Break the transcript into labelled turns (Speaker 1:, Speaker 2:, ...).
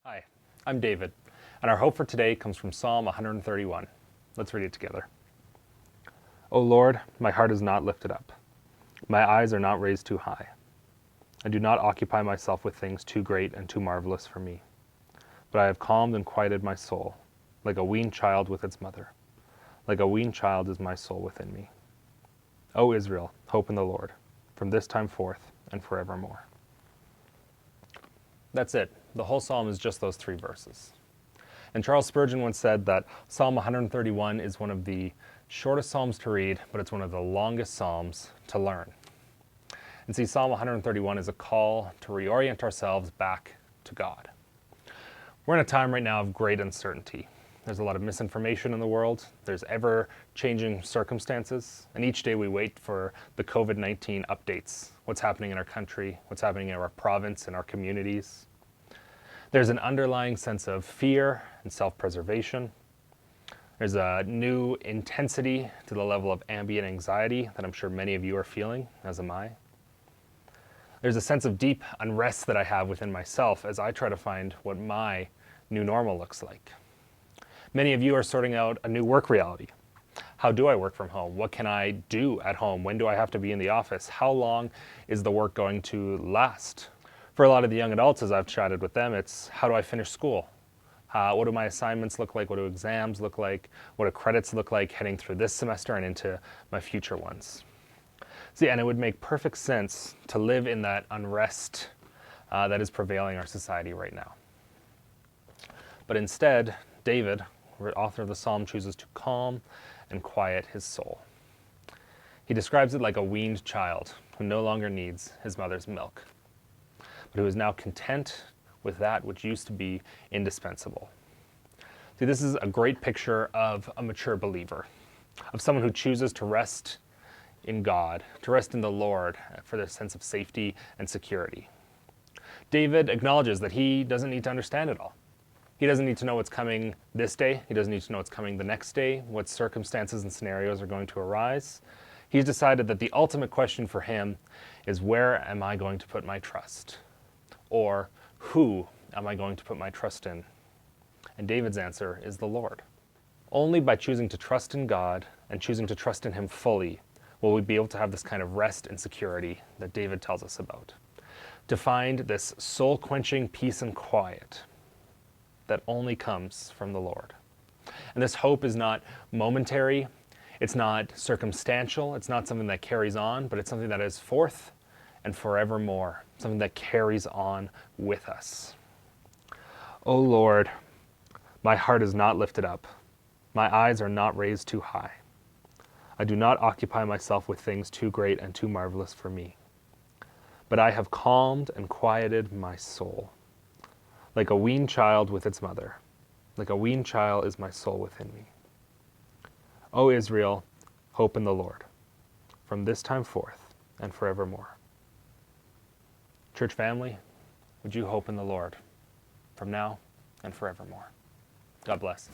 Speaker 1: Hi, I'm David, and our hope for today comes from Psalm 131. Let's read it together. O Lord, my heart is not lifted up. My eyes are not raised too high. I do not occupy myself with things too great and too marvelous for me. But I have calmed and quieted my soul, like a weaned child with its mother. Like a weaned child is my soul within me. O Israel, hope in the Lord, from this time forth and forevermore. That's it. The whole psalm is just those 3 verses. And Charles Spurgeon once said that Psalm 131 is one of the shortest psalms to read, but it's one of the longest psalms to learn. And see, Psalm 131 is a call to reorient ourselves back to God. We're in a time right now of great uncertainty. There's a lot of misinformation in the world. There's ever-changing circumstances. And each day we wait for the COVID-19 updates. What's happening in our country, what's happening in our province, in our communities. There's an underlying sense of fear and self-preservation. There's a new intensity to the level of ambient anxiety that I'm sure many of you are feeling, as am I. There's a sense of deep unrest that I have within myself as I try to find what my new normal looks like. Many of you are sorting out a new work reality. How do I work from home? What can I do at home? When do I have to be in the office? How long is the work going to last? For a lot of the young adults, as I've chatted with them, it's how do I finish school? What do my assignments look like? What do exams look like? What do credits look like heading through this semester and into my future ones? See, and it would make perfect sense to live in that unrest that is prevailing in our society right now. But instead, David, the author of the psalm, chooses to calm and quiet his soul. He describes it like a weaned child who no longer needs his mother's milk, but who is now content with that which used to be indispensable. See, this is a great picture of a mature believer, of someone who chooses to rest in God, to rest in the Lord for their sense of safety and security. David acknowledges that he doesn't need to understand it all. He doesn't need to know what's coming this day. He doesn't need to know what's coming the next day, what circumstances and scenarios are going to arise. He's decided that the ultimate question for him is, where am I going to put my trust? Or who am I going to put my trust in? And David's answer is the Lord. Only by choosing to trust in God and choosing to trust in Him fully will we be able to have this kind of rest and security that David tells us about. To find this soul-quenching peace and quiet that only comes from the Lord. And this hope is not momentary, it's not circumstantial, it's not something that carries on, but it's something that is forth and forevermore, something that carries on with us. O Lord, my heart is not lifted up, my eyes are not raised too high. I do not occupy myself with things too great and too marvelous for me, but I have calmed and quieted my soul. Like a weaned child with its mother, like a weaned child is my soul within me. O Israel, hope in the Lord, from this time forth and forevermore. Church family, would you hope in the Lord from now and forevermore? God bless.